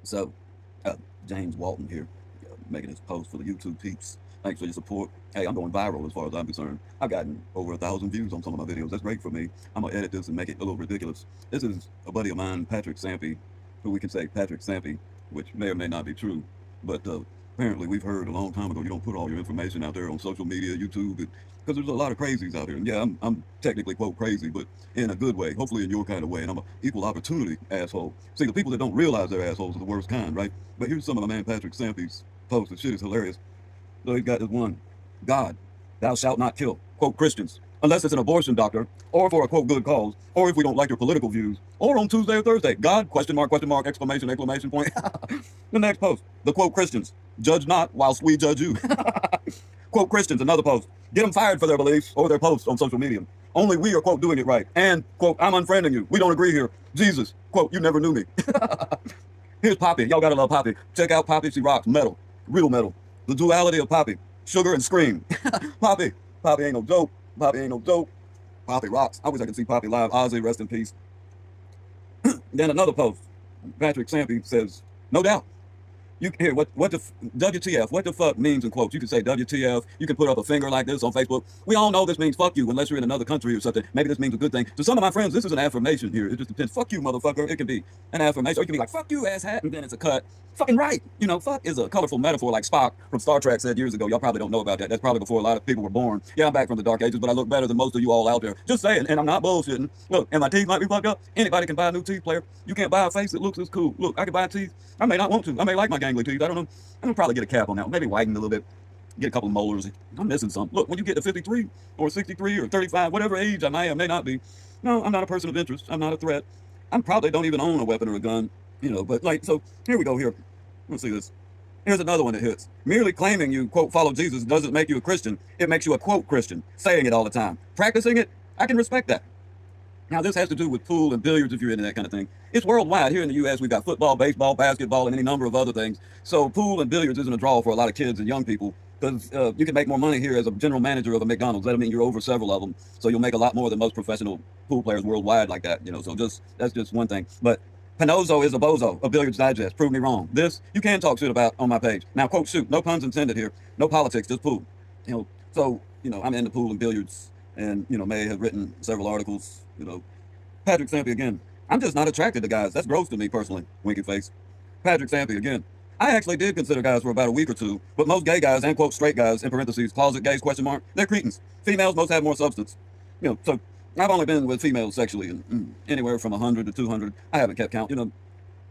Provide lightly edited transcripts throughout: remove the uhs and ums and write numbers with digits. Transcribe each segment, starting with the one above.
So, James Walton here, making this post for the YouTube peeps. Thanks for your support. Hey, I'm going viral as far as I'm concerned. I've gotten over 1,000 views on some of my videos. That's great for me. I'm gonna edit this and make it a little ridiculous. This is a buddy of mine, Patrick Sampy, who we can say Patrick Sampy, which may or may not be true, but apparently we've heard a long time ago you don't put all your information out there on social media, YouTube, because there's a lot of crazies out here. And yeah, I'm technically quote crazy, but in a good way, hopefully in your kind of way. And I'm an equal opportunity asshole. See, the people that don't realize they're assholes are the worst kind, right? But here's some of my man Patrick Sampy's posts. The shit is hilarious. So he's got this one: God, thou shalt not kill, quote, Christians, unless it's an abortion doctor, or for a, quote, good cause, or if we don't like your political views, or on Tuesday or Thursday. God, question mark, exclamation, exclamation point. The next post, the, quote, Christians, judge not whilst we judge you. Quote, Christians, another post, get them fired for their beliefs or their posts on social media. Only we are, quote, doing it right. And, quote, I'm unfriending you. We don't agree here. Jesus, quote, you never knew me. Here's Poppy. Y'all gotta love Poppy. Check out Poppy. She rocks. Metal. Real metal. The duality of Poppy. Sugar and scream. Poppy. Poppy ain't no joke. Poppy ain't no joke. Poppy rocks. I wish I could see Poppy live. Ozzy, rest in peace. Then another post. Patrick Sampy says, no doubt. You hear what the WTF? What the fuck means in quotes? You can say WTF. You can put up a finger like this on Facebook. We all know this means fuck you unless you're in another country or something. Maybe this means a good thing. To some of my friends, this is an affirmation here. It just depends. Fuck you, motherfucker. It can be an affirmation. Or it can be like, fuck you, asshat. And then it's a cut. Fucking right. You know, fuck is a colorful metaphor like Spock from Star Trek said years ago. Y'all probably don't know about that. That's probably before a lot of people were born. Yeah, I'm back from the dark ages, but I look better than most of you all out there. Just saying, and I'm not bullshitting. Look, and my teeth might be fucked up. Anybody can buy a new teeth player. You can't buy a face that looks as cool. Look, I can buy teeth. I may not want to. I may like my gangly teeth. I don't know. I'm gonna probably get a cap on that. Maybe whiten a little bit. Get a couple of molars. I'm missing something. Look, when you get to 53 or 63 or 35, whatever age I may or may not be, no, I'm not a person of interest. I'm not a threat. I probably don't even own a weapon or a gun, you know, but like, so here we go here. Let's see this. Here's another one that hits. Merely claiming you, quote, follow Jesus doesn't make you a Christian. It makes you a, quote, Christian. Saying it all the time. Practicing it, I can respect that. Now, this has to do with pool and billiards if you're into that kind of thing. It's worldwide. Here in the U.S., we've got football, baseball, basketball, and any number of other things. So pool and billiards isn't a draw for a lot of kids and young people because you can make more money here as a general manager of a McDonald's. That'll mean you're over several of them. So you'll make a lot more than most professional pool players worldwide like that, you know. So that's just one thing. But Pinozo is a bozo, a Billiards Digest. Prove me wrong. This, you can talk shit about on my page. Now, quote, shoot, no puns intended here. No politics, just pool. You know, so, you know, I'm into pool and billiards and, you know, may have written several articles, you know. Patrick Sampy again. I'm just not attracted to guys. That's gross to me personally. Winky face. Patrick Sampy again. I actually did consider guys for about a week or two, but most gay guys and quote straight guys in parentheses, closet gays question mark, they're cretins. Females most have more substance. You know, so I've only been with females sexually and anywhere from 100 to 200. I haven't kept count. You know,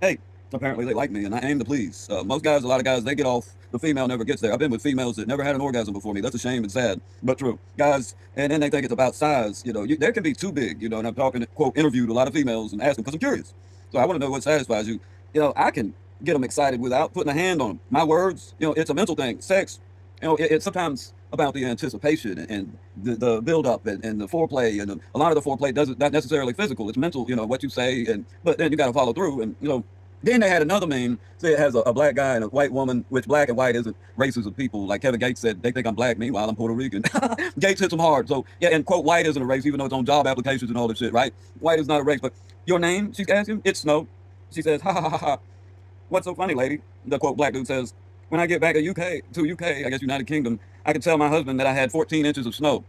hey, apparently they like me and I aim to please. Most guys, a lot of guys, they get off. The female never gets there. I've been with females that never had an orgasm before me. That's a shame and sad, but true. Guys, and then they think it's about size. You know, there can be too big, you know, and I'm talking, quote, interviewed a lot of females and asked them because I'm curious. So I want to know what satisfies you. You know, I can get them excited without putting a hand on them. My words, you know, it's a mental thing. Sex, you know, it's sometimes about the anticipation and the build-up and the foreplay. And a lot of the foreplay doesn't not necessarily physical. It's mental, you know, what you say. But then you got to follow through. And, you know, then they had another meme, say it has a black guy and a white woman, which black and white isn't races of people. Like Kevin Gates said, they think I'm black, meanwhile I'm Puerto Rican. Gates hits them hard. So, yeah, and quote, white isn't a race, even though it's on job applications and all this shit, right? White is not a race, but your name, she's asking, it's Snow. She says, ha, ha, ha, ha. What's so funny, lady? The quote, black dude says, when I get back to UK, I guess United Kingdom, I can tell my husband that I had 14 inches of snow.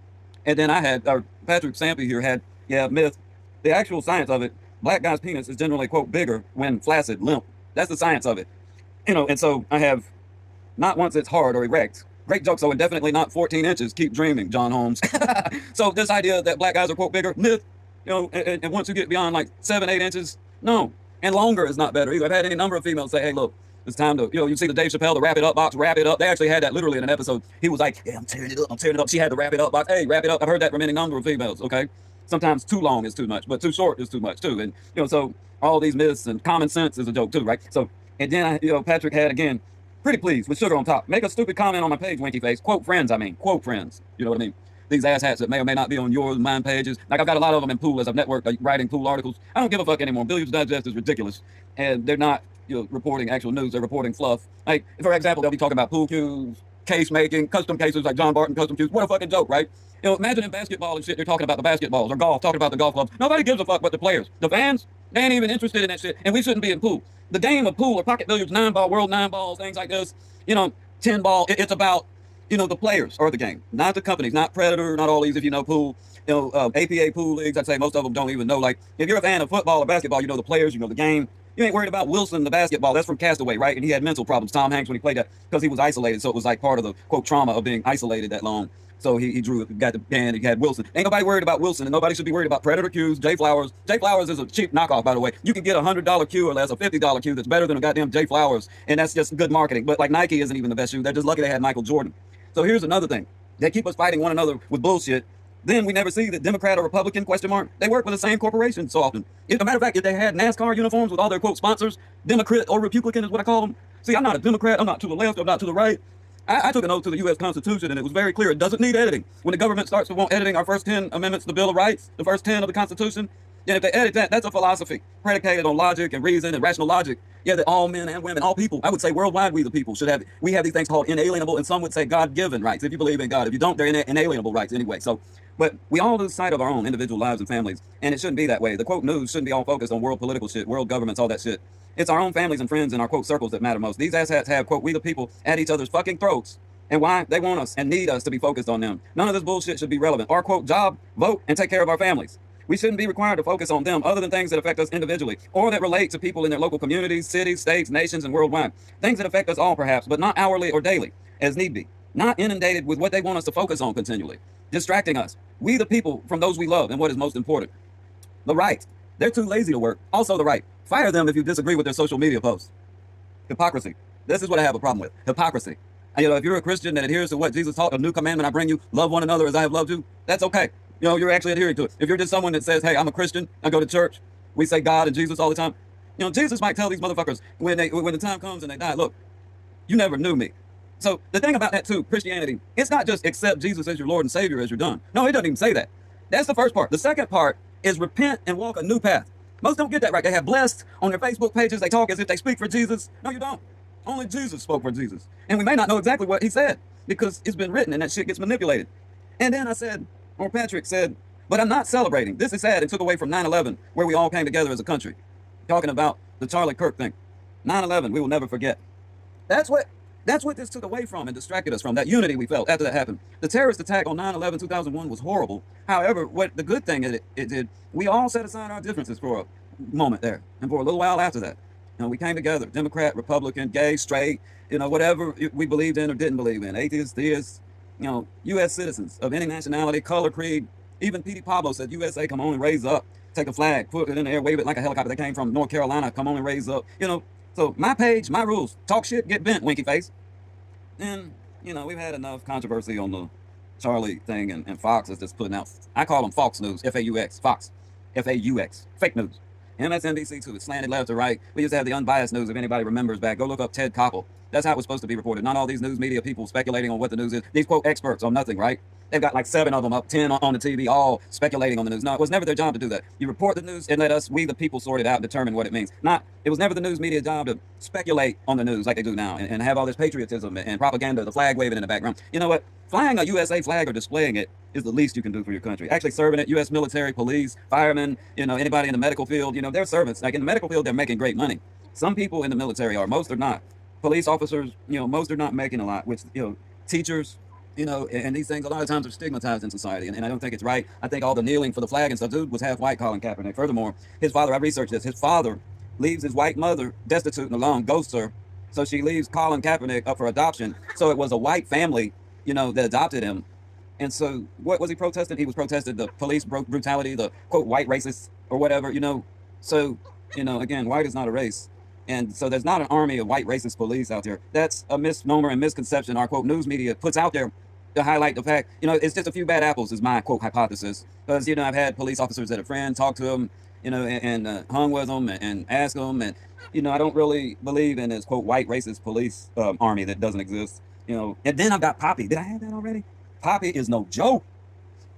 And then I had, Patrick Sampy here had, yeah, myth, the actual science of it, black guy's penis is generally, quote, bigger when flaccid, limp. That's the science of it. You know, and so I have, not once it's hard or erect. Great joke, so indefinitely not 14 inches. Keep dreaming, John Holmes. So this idea that black guys are, quote, bigger, myth, you know, and once you get beyond like 7, 8 inches, no. And longer is not better either. I've had any number of females say, hey, look, it's time to, you know, you see the Dave Chappelle, the wrap it up box, wrap it up. They actually had that literally in an episode. He was like, yeah, I'm tearing it up. She had the wrap it up box. Hey, wrap it up. I've heard that from any number of females, okay? Sometimes too long is too much, but too short is too much too. And, you know, so all these myths and common sense is a joke too, right? So, and then, you know, Patrick had again, pretty please, with sugar on top. Make a stupid comment on my page, winky face. Quote friends, quote friends. You know what I mean? These asshats that may or may not be on yours, mine pages. Like I've got a lot of them in pool as I've networked, like writing pool articles. I don't give a fuck anymore. Billiards Digest is ridiculous. And they're not, you know, reporting actual news. They're reporting fluff. Like, for example, they'll be talking about pool cues, case making, custom cases like John Barton custom cues. What a fucking joke, right? You know, imagine in basketball and shit, they're talking about the basketballs or golf, talking about the golf clubs. Nobody gives a fuck but the players. The fans, They ain't even interested in that shit. And we shouldn't be in pool. The game of pool or pocket billiards, 9-ball, world 9-balls, things like this, 10-ball, it's about, the players or the game, not the companies, not Predator, not all these, if you know pool, APA pool leagues, I'd say most of them don't even know. Like, if you're a fan of football or basketball, you know the players, you know the game. You ain't worried about Wilson, the basketball. That's from Castaway, right? And he had mental problems, Tom Hanks, when he played that, because he was isolated. So it was like part of the, quote, trauma of being isolated that long. So he got the band, he had Wilson. Ain't nobody worried about Wilson, and nobody should be worried about Predator Qs, J Flowers. J Flowers is a cheap knockoff, by the way. You can get a $100 Q or less, a $50 Q that's better than a goddamn J Flowers, and that's just good marketing. But like Nike isn't even the best shoe. They're just lucky they had Michael Jordan. So here's another thing. They keep us fighting one another with bullshit. Then we never see the Democrat or Republican, ? They work with the same corporation so often. As a matter of fact, if they had NASCAR uniforms with all their, quote, sponsors, Democrat or Republican is what I call them. See, I'm not a Democrat. I'm not to the left. I'm not to the right. I took an oath to the U.S. Constitution, and it was very clear. It doesn't need editing. When the government starts to want editing our first 10 amendments to the Bill of Rights, the first 10 of the Constitution, and if they edit that, that's a philosophy predicated on logic and reason and rational logic. Yeah, that all men and women, all people, I would say worldwide, we the people we have these things called inalienable, and some would say God-given rights. If you believe in God, if you don't, they're inalienable rights anyway. So, but we all lose sight of our own individual lives and families, and it shouldn't be that way. The, quote, news shouldn't be all focused on world political shit, world governments, all that shit. It's our own families and friends and our, quote, circles that matter most. These asshats have, quote, we the people at each other's fucking throats. And why? They want us and need us to be focused on them. None of this bullshit should be relevant. Our, quote, job, vote, and take care of our families. We shouldn't be required to focus on them other than things that affect us individually or that relate to people in their local communities, cities, states, nations, and worldwide. Things that affect us all, perhaps, but not hourly or daily, as need be. Not inundated with what they want us to focus on continually, distracting us. We the people from those we love and what is most important. The right. They're too lazy to work. Also the right. Fire them if you disagree with their social media posts. Hypocrisy. This is what I have a problem with. Hypocrisy. And, if you're a Christian that adheres to what Jesus taught, a new commandment I bring you, love one another as I have loved you, that's okay. You're actually adhering to it. If you're just someone that says, hey, I'm a Christian, I go to church, we say God and Jesus all the time, Jesus might tell these motherfuckers when the time comes and they die, look, you never knew me. So the thing about that too, Christianity, it's not just accept Jesus as your Lord and Savior as you're done. No, it doesn't even say that. That's the first part. The second part is repent and walk a new path. Most don't get that right. They have blessed on their Facebook pages. They talk as if they speak for Jesus. No, you don't. Only Jesus spoke for Jesus. And we may not know exactly what he said because it's been written and that shit gets manipulated. And then I said, or Patrick said, but I'm not celebrating. This is sad and took away from 9/11, where we all came together as a country. Talking about the Charlie Kirk thing. 9/11, we will never forget. That's what this took away from and distracted us from, that unity we felt after that happened. The terrorist attack on 9/11/2001 was horrible. However, what the good thing it did, we all set aside our differences for a moment there. And for a little while after that, we came together, Democrat, Republican, gay, straight, whatever we believed in or didn't believe in, atheists, theists, U.S. citizens of any nationality, color, creed. Even P.D. Pablo said, USA, come on and raise up. Take a flag, put it in the air, wave it like a helicopter. They came from North Carolina, come on and raise up. So my page, my rules. Talk shit, get bent, winky face. And, we've had enough controversy on the Charlie thing, and Fox is just putting out, I call them Fox News, F-A-U-X, Fox, F-A-U-X, fake news. MSNBC too, it's slanted left or right. We used to have the unbiased news, if anybody remembers back. Go look up Ted Koppel. That's how it was supposed to be reported. Not all these news media people speculating on what the news is. These, quote, experts on nothing, right? They've got like 7 of them up, 10 on the TV, all speculating on the news. No, it was never their job to do that. You report the news and let us, we the people, sort it out and determine what it means. It was never the news media job to speculate on the news like they do now and have all this patriotism and propaganda, the flag waving in the background. You know what? Flying a USA flag or displaying it is the least you can do for your country. Actually serving it, U.S. military, police, firemen, anybody in the medical field, they're servants. Like in the medical field, they're making great money. Some people in the military are, most are not. Police officers, most are not making a lot, which, teachers, and these things a lot of times are stigmatized in society, and I don't think it's right. I think all the kneeling for the flag and stuff, dude was half white, Colin Kaepernick. Furthermore, his father, I researched this, his father leaves his white mother destitute and alone, ghosts her, so she leaves Colin Kaepernick up for adoption. So it was a white family, that adopted him. And so what was he protesting? He was protesting the police brutality, the, quote, white racists or whatever, So, again, white is not a race. And so there's not an army of white racist police out there. That's a misnomer and misconception our, quote, news media puts out there to highlight the fact, it's just a few bad apples is my, quote, hypothesis. Because, I've had police officers that a friend talk to them, and hung with them and ask them. And, I don't really believe in this, quote, white racist police army that doesn't exist. And then I've got Poppy. Did I have that already? Poppy is no joke.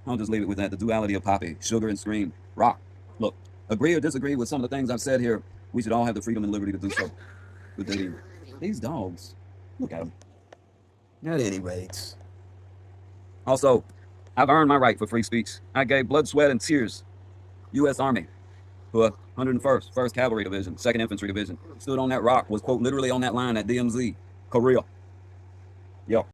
I'll just leave it with that. The duality of Poppy, sugar and scream, rock. Look, agree or disagree with some of the things I've said here. We should all have the freedom and liberty to do so. But these dogs, look at them. At any rate. Also, I've earned my right for free speech. I gave blood, sweat, and tears. U.S. Army. 101st, 1st Cavalry Division, 2nd Infantry Division. Stood on that rock, was, quote, literally on that line at DMZ, Korea. Yep.